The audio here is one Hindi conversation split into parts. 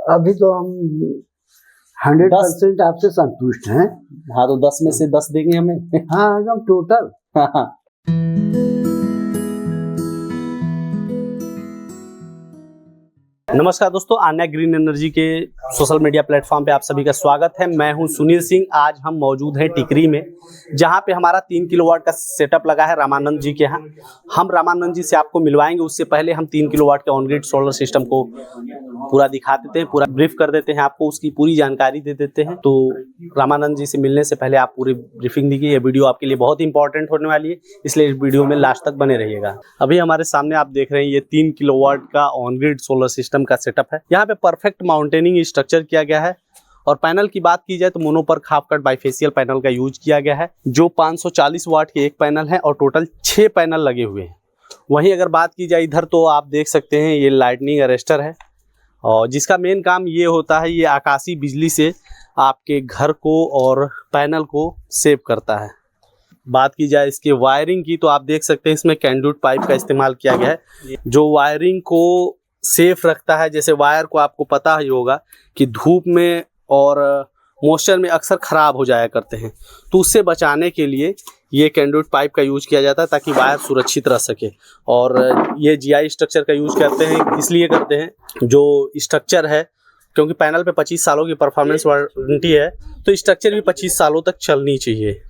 अभी तो हम 100% आपसे संतुष्ट हैं। हाँ, तो 10 में से 10 देंगे हमें। हाँ, एकदम टोटल। हाँ। नमस्कार दोस्तों, आन्या ग्रीन एनर्जी के सोशल मीडिया प्लेटफॉर्म पे आप सभी का स्वागत है। मैं हूं सुनील सिंह। आज हम मौजूद हैं टिकरी में, जहां पे हमारा 3 किलोवाट का सेटअप लगा है रामानंद जी के यहाँ। हम रामानंद जी से आपको मिलवाएंगे। उससे पहले हम 3 किलोवाट के ऑन ग्रिड सोलर सिस्टम को पूरा दिखा देते हैं, पूरा ब्रीफ कर देते हैं, आपको उसकी पूरी जानकारी दे देते हैं। तो रामानंद जी से मिलने से पहले आप पूरी ब्रीफिंग दीजिए। ये वीडियो आपके लिए बहुत इंपॉर्टेंट होने वाली है, इसलिए इस वीडियो में लास्ट तक बने रहिएगा। अभी हमारे सामने आप देख रहे हैं ये 3 किलोवाट का ऑन ग्रिड सोलर सिस्टम का सेटअप है। यहाँ पे परफेक्ट माउंटेनिंग स्ट्रक्चर किया गया है। और पैनल की बात की जाए तो मोनोपर हाफ कट बाइफेशियल पैनल का यूज किया गया है, जो 540 वाट के एक पैनल है और टोटल 6 पैनल लगे हुए हैं। वहीं अगर बात की जाए इधर, तो आप देख सकते हैं ये लाइटनिंग अरेस्टर है, और जिसका मेन काम ये होता है, ये आकाशीय बिजली से आपके घर को और पैनल को सेव करता है। बात की जाए इसके वायरिंग की, तो आप देख सकते हैं इसमें कैंडुट पाइप का इस्तेमाल किया गया है, जो वायरिंग को सेफ रखता है। जैसे वायर को आपको पता ही होगा कि धूप में और मॉइस्चर में अक्सर ख़राब हो जाया करते हैं, तो उससे बचाने के लिए ये कैंडुट पाइप का यूज किया जाता है, ताकि वायर सुरक्षित रह सके। और ये जीआई स्ट्रक्चर का यूज करते हैं, इसलिए करते हैं जो स्ट्रक्चर है, क्योंकि पैनल पे 25 सालों की परफॉर्मेंस वारंटी है, तो स्ट्रक्चर भी 25 सालों तक चलनी चाहिए।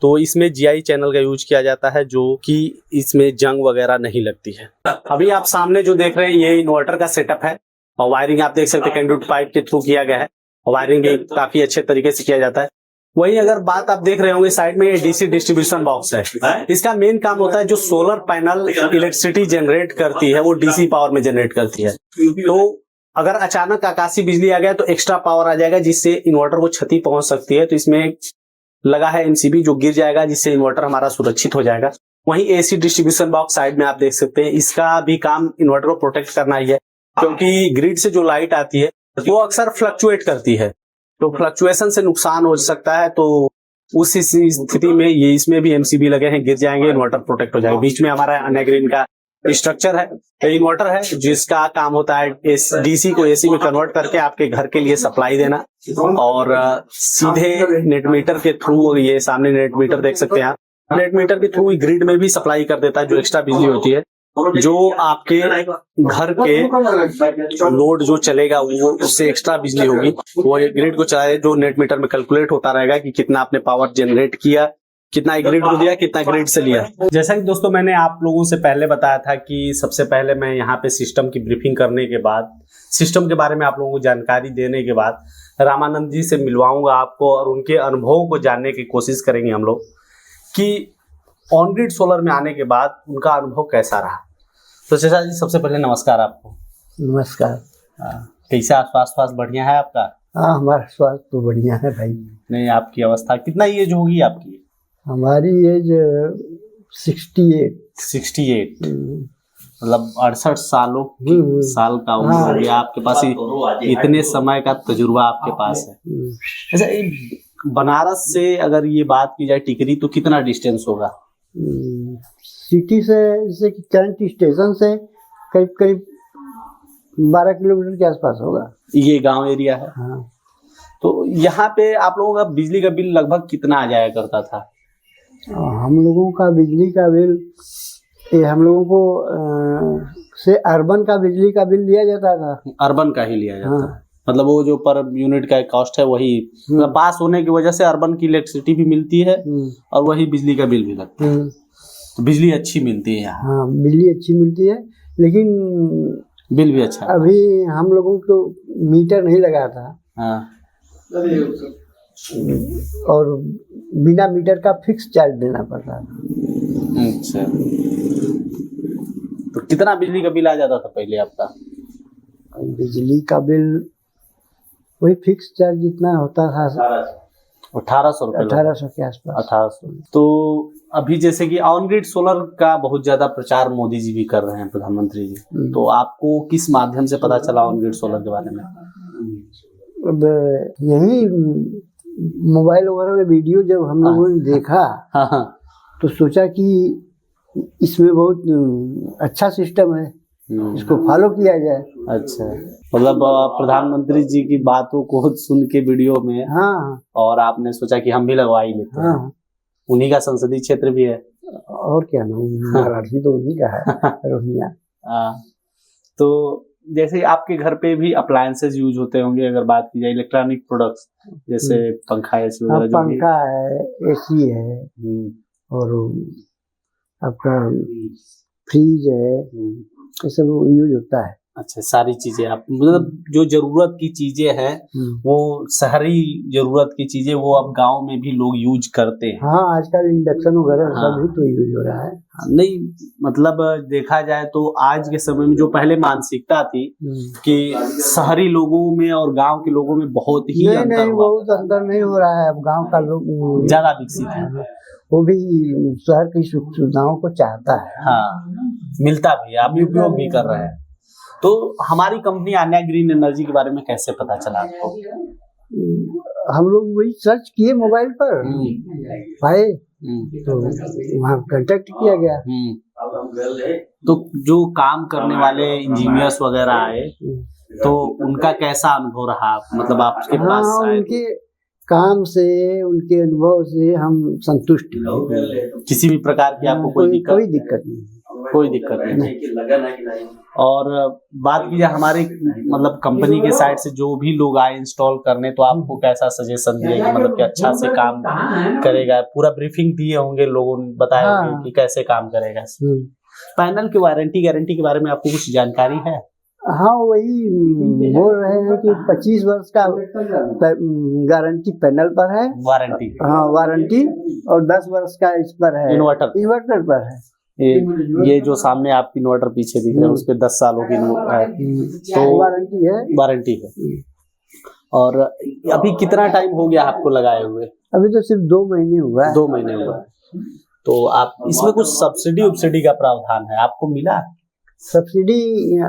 तो इसमें जीआई चैनल का यूज किया जाता है, जो कि इसमें जंग वगैरह नहीं लगती है। अभी आप सामने जो देख रहे हैं ये इन्वर्टर का सेटअप है, और वायरिंग आप देख सकते हैं कैंडुट पाइप के थ्रू किया गया है, और वायरिंग भी काफी अच्छे तरीके से किया जाता है। वहीं अगर बात आप देख रहे होंगे साइड में, ये डीसी डिस्ट्रीब्यूशन बॉक्स है। इसका मेन काम होता है, जो सोलर पैनल इलेक्ट्रिसिटी जनरेट करती है वो डीसी पावर में जनरेट करती है। तो अगर अचानक आकाशीय बिजली आ गया तो एक्स्ट्रा पावर आ जाएगा, जिससे इन्वर्टर को क्षति पहुंच सकती है। तो इसमें लगा है एमसीबी जो गिर जाएगा, जिससे इन्वर्टर हमारा सुरक्षित हो जाएगा। वहीं एसी डिस्ट्रीब्यूशन बॉक्स साइड में आप देख सकते हैं, इसका भी काम इन्वर्टर को प्रोटेक्ट करना ही है, क्योंकि ग्रिड से जो लाइट आती है वो अक्सर फ्लक्चुएट करती है, तो फ्लक्चुएशन से नुकसान हो सकता है। तो उस स्थिति में ये इसमें भी एमसीबी लगे हैं, गिर जाएंगे, इन्वर्टर प्रोटेक्ट हो जाएगा। बीच में हमारा आन्या ग्रीन का स्ट्रक्चर है, इन्वर्टर है, जिसका काम होता है डीसी को एसी में कन्वर्ट करके आपके घर के लिए सप्लाई देना, और सीधे नेट मीटर के थ्रू, ये सामने नेट मीटर देख सकते हैं आप, नेट मीटर के थ्रू ग्रिड में भी सप्लाई कर देता है। जो एक्स्ट्रा बिजली होती है, जो आपके घर के लोड जो चलेगा, वो उससे एक्स्ट्रा बिजली होगी, वो ग्रिड को चलाए, जो नेट मीटर में कैलकुलेट होता रहेगा कि कितना आपने पावर जनरेट किया, कितना ग्रिड को दिया, कितना ग्रिड से लिया। जैसा कि दोस्तों मैंने आप लोगों से पहले बताया था कि सबसे पहले मैं यहाँ पे सिस्टम की ब्रीफिंग करने के बाद, सिस्टम के बारे में आप लोगों को जानकारी देने के बाद रामानंद जी से मिलवाऊंगा आपको, और उनके अनुभवों को जानने की कोशिश करेंगे हम लोग कि ऑन ग्रिड सोलर में आने के बाद उनका अनुभव कैसा रहा। तो चाचा जी, सबसे पहले नमस्कार आपको। नमस्कार। कैसा स्वास्थ्य बढ़िया है आपका? हाँ, हमारा स्वास्थ्य तो बढ़िया है भाई। नहीं, आपकी अवस्था कितना एज होगी आपकी? हमारी एज 68। मतलब 68 साल का उम्र हो गया आपके पास। इतने समय का तजुर्बा आपके पास है। अच्छा, बनारस से अगर ये बात की जाए टिकरी, तो कितना डिस्टेंस होगा? सिटी से, जैसे कि करंट स्टेशन से करीब 12 किलोमीटर के आसपास होगा। ये गांव एरिया है। हाँ। तो यहाँ पे आप लोगों का बिजली का बिल लगभग कितना आ जाया करता था? हम लोगों का बिजली का बिल, हम लोगों को से अर्बन का बिजली का बिल लिया जाता था। अर्बन का ही लिया जाता। हाँ। मतलब वो जो पर यूनिट का कॉस्ट है वही, मतलब पास होने की वजह से अर्बन की इलेक्ट्रिसिटी भी मिलती है, और वही बिजली का बिल भी लगता है। तो बिजली अच्छी मिलती है यहाँ। हाँ, बिजली अच्छी मिलती है, लेकिन बिल भी अच्छा। अभी हम लोगों को मीटर नहीं लगा था। हाँ। और बिना मीटर का फिक्स चार्ज देना पड़ता था। अच्छा, तो कितना बिजली का बिल आ जाता था पहले आपका? बिजली का बिल वही फिक्स चार्ज जितना होता था, 1800 रुपये। 1800 के आसपास। 1800। तो अभी जैसे कि ऑन ग्रिड सोलर का बहुत ज्यादा प्रचार मोदी जी भी कर रहे हैं, प्रधानमंत्री जी, तो आपको किस माध्यम से पता चला ऑन ग्रिड सोलर के बारे में? अब यही मोबाइल वगैरह में वीडियो जब हम लोगों ने देखा, तो सोचा कि इसमें बहुत अच्छा सिस्टम है, इसको फॉलो किया जाए। अच्छा, मतलब प्रधानमंत्री जी की बातों को सुन के वीडियो में, हाँ और आपने सोचा कि हम भी लगवा ही लेते हैं। हाँ, उन्हीं का संसदीय क्षेत्र भी है। और क्या ना, वाराणसी तो उन्हीं का है, रोहिया। हाँ, तो जैसे आपके घर पे भी अप्लायंसेस यूज होते होंगे, अगर बात की जाए इलेक्ट्रॉनिक प्रोडक्ट्स, जैसे पंखा एसी हाँ, वगैरह जो भी। पंखा है, एसी है, और आपका फ्रिज है, ये सब यूज होता है। अच्छा, सारी चीजें आप मतलब जो जरूरत की चीजें हैं वो शहरी जरूरत की चीजें वो अब गांव में भी लोग यूज करते हैं। हाँ, आजकल इंडक्शन वगैरह हाँ। सब भी तो यूज हो रहा है। नहीं, मतलब देखा जाए तो आज के समय में जो पहले मानसिकता थी कि शहरी लोगों में और गांव के लोगों में बहुत ही नहीं अंतर नहीं, हुआ, बहुत अंतर नहीं हो रहा है। अब गांव का लोग ज्यादा विकसित है। वो भी शहर की सुख सुविधाओं को चाहता है। हाँ, मिलता भी है, अभी उपयोग भी कर रहे हैं। तो हमारी कंपनी आन्या ग्रीन एनर्जी के बारे में कैसे पता चला आपको? हम लोग वही सर्च किए मोबाइल पर, पाए, तो वहाँ कांटेक्ट किया गया। तो जो काम करने वाले इंजीनियर्स वगैरह आए तो उनका कैसा अनुभव रहा, मतलब आपके पास हाँ, आए? उनके काम से, उनके अनुभव से हम संतुष्ट हैं। किसी भी प्रकार की आपको कोई दिक्कत नहीं। कोई दिक्कत नहीं। और बात की जाए हमारी मतलब कंपनी के साइड से जो भी लोग आए इंस्टॉल करने, तो आपको कैसा सजेशन दिया कि मतलब कि अच्छा से काम करेगा? पूरा ब्रीफिंग दिए होंगे, लोगों ने बताया होंगे कि कैसे काम करेगा। पैनल की वारंटी गारंटी के बारे में आपको कुछ जानकारी है? हाँ, वही बोल रहे हैं कि 25 वर्ष का गारंटी पैनल पर है, वारंटी। हाँ, वारंटी, और 10 वर्ष का इस पर है, इन्वर्टर पर है। ये जो सामने आपकी इन्वर्टर पीछे दिख रहा है उस पे 10 सालों की तो वारंटी है। और अभी कितना टाइम हो गया आपको लगाए हुए? अभी तो सिर्फ 2 महीने हुआ है। 2 महीने हुआ है। तो आप इसमें कुछ सब्सिडी उपसिडी का प्रावधान है, आपको मिला? सब्सिडी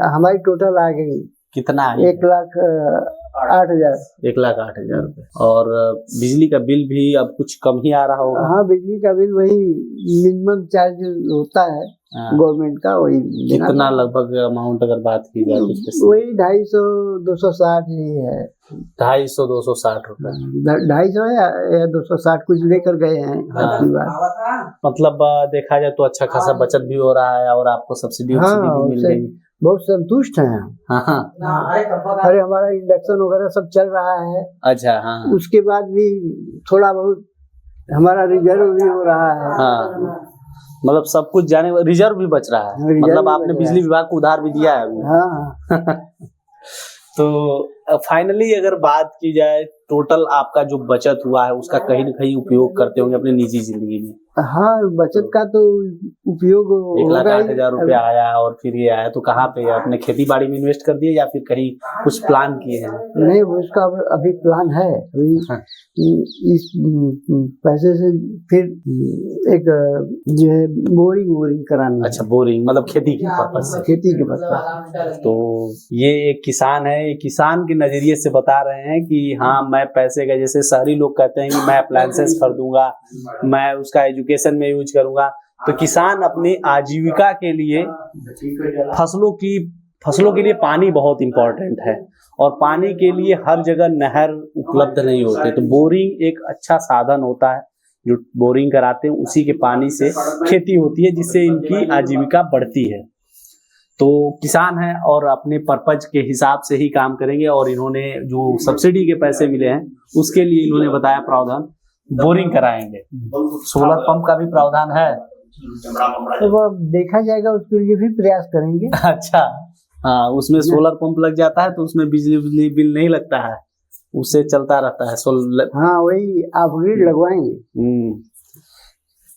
हमारी टोटल आ गई। कितना? 1,08,000। 1,08,000 रुपए। और बिजली का बिल भी अब कुछ कम ही आ रहा होगा? हाँ, बिजली का बिल वही मिनिमम चार्ज होता है गवर्नमेंट का, वही। कितना लगभग अमाउंट अगर बात की जाए? वही 250-260 ही है। 250-260 रुपए। 250 या 260 कुछ लेकर गए हैं आपकी बात। मतलब देखा जाए तो अच्छा खासा बचत भी हो रहा है और आपको सब्सिडी भी मिल गई। बहुत संतुष्ट हैं। हाँ। अरे हमारा इंडक्शन वगैरह सब चल रहा है। अच्छा, हाँ। उसके बाद भी थोड़ा बहुत हमारा रिजर्व भी हो रहा है। हाँ, मतलब सब कुछ जाने, रिजर्व भी बच रहा है। मतलब आपने बिजली विभाग को उधार भी दिया है अभी। हाँ। तो फाइनली अगर बात की जाए, टोटल आपका जो बचत हुआ है उसका कहीं न कहीं उपयोग करते होंगे अपनी निजी जिंदगी में। हाँ, बचत का तो उपयोग 1,08,000 रुपया आया और फिर ये आया, तो कहाँ पे आपने खेती बाड़ी में इन्वेस्ट कर दिया या फिर कहीं कुछ प्लान किए हैं? नहीं, उसका अभी प्लान है। अभी इस पैसे से फिर एक जो है बोरिंग कराना। अच्छा, बोरिंग मतलब खेती के पर्पज से? खेती के पर्पज। तो ये एक किसान है, एक किसान के नजरिए से बता रहे हैं कि हाँ, मैं पैसे का, जैसे शहरी लोग कहते हैं कि मैं अप्लायंसेस खरीदूंगा, मैं उसका एजुकेशन में यूज करूंगा, तो किसान अपनी आजीविका के लिए फसलों के लिए पानी बहुत इंपॉर्टेंट है और पानी के लिए हर जगह नहर उपलब्ध नहीं होते, तो बोरिंग एक अच्छा साधन होता है। जो बोरिंग कराते हैं उसी के पानी से खेती होती है जिससे इनकी आजीविका बढ़ती है। तो किसान है और अपने पर्पज के हिसाब से ही काम करेंगे और इन्होंने जो सब्सिडी के पैसे मिले हैं उसके लिए इन्होंने बताया प्रावधान बोरिंग कराएंगे। सोलर पंप का भी प्रावधान है, तो वो देखा जाएगा, उसके लिए भी प्रयास करेंगे। अच्छा, हाँ, उसमें सोलर पंप लग जाता है तो उसमें बिजली बिल नहीं लगता है, उससे चलता रहता है सोलर। हाँ, वही अपग्रेड लगवाएंगे।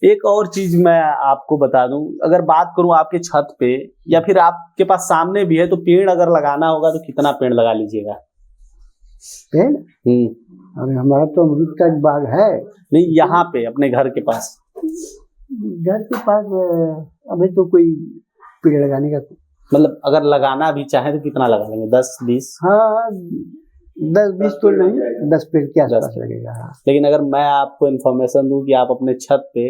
एक और चीज मैं आपको बता दूं, अगर बात करूं आपके छत पे या फिर आपके पास सामने भी है, तो पेड़ अगर लगाना होगा तो कितना पेड़ लगा लीजिएगा? पेड़? अरे हमारा तो अमरूद का बाग है। नहीं, यहाँ पे अपने घर के पास। घर के पास अभी तो कोई पेड़ लगाने का, मतलब अगर लगाना भी चाहे तो कितना लगा लेंगे? 10-20? हाँ, 10-20 तो नहीं, 10 पेड़ के आसपास लगेगा। लेकिन अगर मैं आपको इन्फॉर्मेशन दूं कि आप अपने छत पे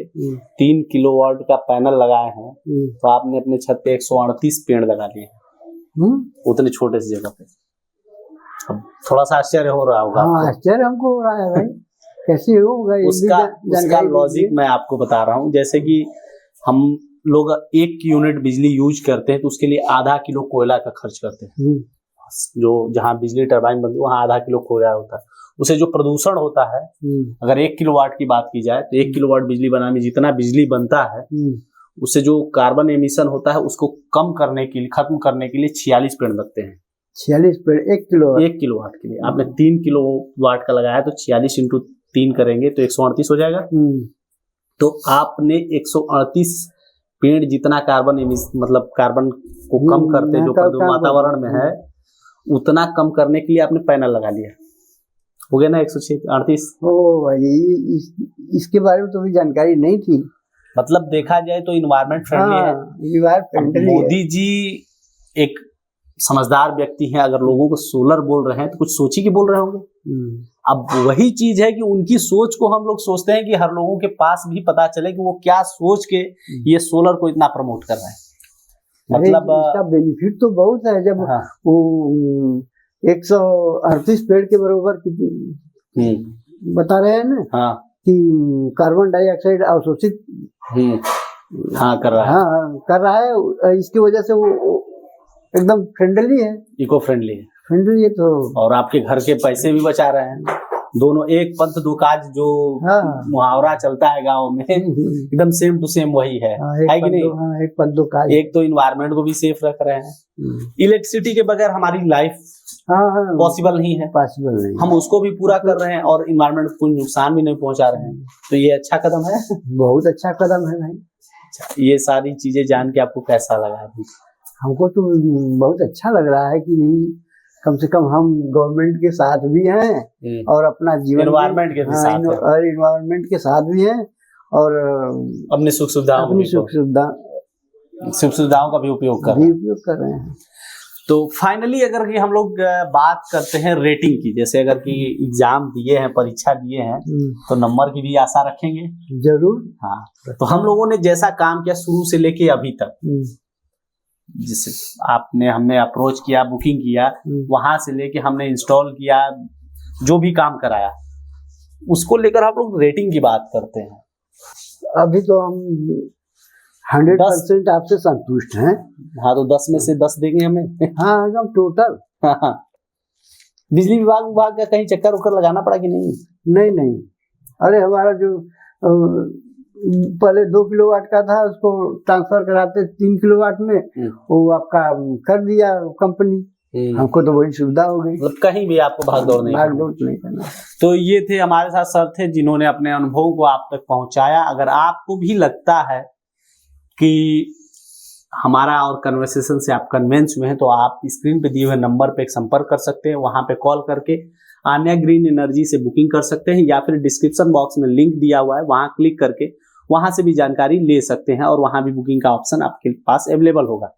3 किलोवाट का पैनल लगाए हैं तो आपने अपने छत पे 138 पेड़ लगा लिए हैं, उतने छोटे से जगह पे। अब थोड़ा सा आश्चर्य हो रहा होगा। हाँ, आश्चर्य हमको हो रहा है भाई, कैसे होगा ये उसका लॉजिक मैं आपको बता रहा हूँ। जैसे कि हम लोग 1 यूनिट बिजली यूज करते हैं तो उसके लिए आधा किलो कोयला का खर्च करते हैं। जो जहाँ बिजली टरबाइन बनती है वहाँ आधा किलो कोयला होता है। उसे जो प्रदूषण होता है, अगर 1 किलोवाट की बात की जाए तो 1 किलोवाट बिजली बनाने में जितना बिजली बनता है उससे जो कार्बन एमिशन होता है उसको कम करने के लिए, खत्म करने के लिए 46 पेड़ लगते हैं। 46 पेड़ 1 किलोवाट के लिए। आपने 3 किलोवाट का लगाया तो 46 इंटू 3 करेंगे तो 138 हो जाएगा। तो आपने 138 पेड़ जितना कार्बन मतलब कार्बन को कम करते जो वातावरण में है उतना कम करने के लिए आपने पैनल लगा लिया। हो गया ना 138। ओ भाई, इसके बारे में तो भी जानकारी नहीं थी। मतलब देखा जाए तो इन्वायरमेंट फ्रेंडली है। मोदी जी एक समझदार व्यक्ति हैं। अगर लोगों को सोलर बोल रहे हैं तो कुछ सोची के बोल रहे होंगे। अब वही चीज है कि उनकी सोच को हम लोग सोचते हैं कि हर लोगों के पास भी पता चले कि वो क्या सोच के ये सोलर को इतना प्रमोट कर रहे हैं। मतलब इसका बेनिफिट तो बहुत है। जब वो 138 पेड़ के बराबर बता रहे हैं ना कि कार्बन डाइऑक्साइड अवशोषित कर रहा है, इसकी वजह से वो एकदम फ्रेंडली है, इको फ्रेंडली है तो। और आपके घर के पैसे भी बचा रहे हैं। दोनों एक पंथ दो काज जो मुहावरा चलता है गांव में, एकदम सेम टू सेम वही है कि नहीं? एक पंथ दो काज। एक तो इन्वायरमेंट को भी सेफ रख रहे हैं। इलेक्ट्रिसिटी के बगैर हमारी लाइफ पॉसिबल नहीं है। हम उसको भी पूरा कर रहे हैं और इन्वायरमेंट को कोई नुकसान भी नहीं पहुंचा रहे हैं। तो ये अच्छा कदम है, बहुत अच्छा कदम है भाई। ये सारी चीजें जान के आपको कैसा लगा अभी? हमको तो बहुत अच्छा लग रहा है कि नहीं, कम से कम हम गवर्नमेंट के साथ भी हैं और अपना जीवन एनवायरमेंट के साथ और एनवायरनमेंट के साथ भी हैं और अपनी सुख सुविधाओं का भी उपयोग कर रहे हैं। तो फाइनली अगर कि हम लोग बात करते हैं रेटिंग की, जैसे अगर कि एग्जाम दिए हैं, परीक्षा दिए हैं तो नंबर की भी आशा रखेंगे जरूर। हाँ, तो हम लोगों ने जैसा काम किया शुरू से लेके अभी तक, जिसे हमने अप्रोच किया, बुकिंग किया, वहां से लेके हमने इंस्टॉल किया, जो भी काम कराया उसको लेकर आप लोग रेटिंग की बात करते हैं। अभी तो हम 100% आपसे संतुष्ट हैं। हाँ, तो 10 में से 10 देंगे हमें। हाँ, एकदम टोटल। बिजली विभाग का कहीं चक्कर उक्कर लगाना पड़ा कि नहीं? नहीं, अरे हमारा जो पहले 2 किलोवाट का था उसको ट्रांसफर कराते 3 किलोवाट में, वो आपका कर दिया कंपनी। हमको तो बड़ी सुविधा हो गई, मतलब कहीं भी आपको भाग दौड़ नहीं करना। तो ये थे हमारे साथ सर थे जिन्होंने अपने अनुभव को आप तक पहुंचाया। अगर आपको भी लगता है कि हमारा और कन्वर्सेशन से आप कन्विंस हुए हैं तो आप स्क्रीन पे दिए हुए नंबर पे एक संपर्क कर सकते हैं। वहां पे कॉल करके आन्या ग्रीन एनर्जी से बुकिंग कर सकते हैं, या फिर डिस्क्रिप्शन बॉक्स में लिंक दिया हुआ है, वहां क्लिक करके वहां से भी जानकारी ले सकते हैं और वहां भी बुकिंग का ऑप्शन आपके पास अवेलेबल होगा।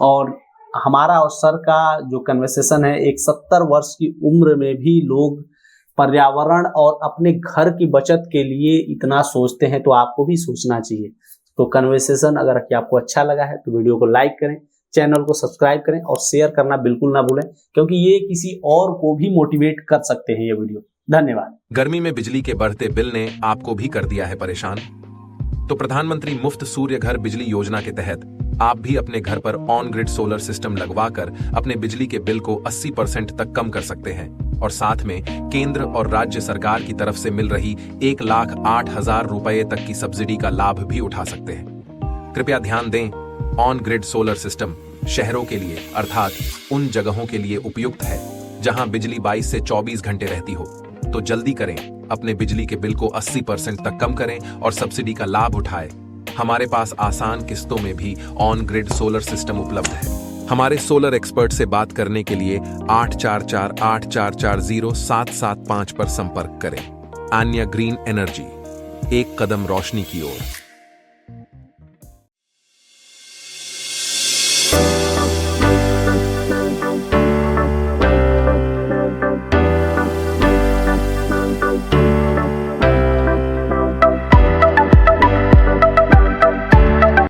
और हमारा और सर का जो कन्वर्सेशन है, एक 70 वर्ष की उम्र में भी लोग पर्यावरण और अपने घर की बचत के लिए इतना सोचते हैं, तो आपको भी सोचना चाहिए। तो कन्वर्सेशन अगर आपको अच्छा लगा है तो वीडियो को लाइक करें, चैनल को सब्सक्राइब करें और शेयर करना बिल्कुल ना भूलें, क्योंकि ये किसी और को भी मोटिवेट कर सकते हैं ये वीडियो। धन्यवाद। गर्मी में बिजली के बढ़ते बिल ने आपको भी कर दिया है परेशान? तो प्रधानमंत्री मुफ्त सूर्य घर बिजली योजना के तहत आप भी अपने घर पर ऑन ग्रिड सोलर सिस्टम लगवाकर अपने बिजली के बिल को 80% तक कम कर सकते हैं और साथ में केंद्र और राज्य सरकार की तरफ से मिल रही 1,08,000 रुपए तक की सब्सिडी का लाभ भी उठा सकते हैं। कृपया ध्यान दें, ऑन ग्रिड सोलर सिस्टम शहरों के लिए अर्थात उन जगहों के लिए उपयुक्त है जहां बिजली 22 से 24 घंटे रहती हो। तो जल्दी करें, अपने बिजली के बिल को 80% तक कम करें और सब्सिडी का लाभ उठाएं। हमारे पास आसान किस्तों में भी ऑन ग्रिड सोलर सिस्टम उपलब्ध है। हमारे सोलर एक्सपर्ट से बात करने के लिए 8448440775 पर संपर्क करें। आन्या ग्रीन एनर्जी, एक कदम रोशनी की ओर।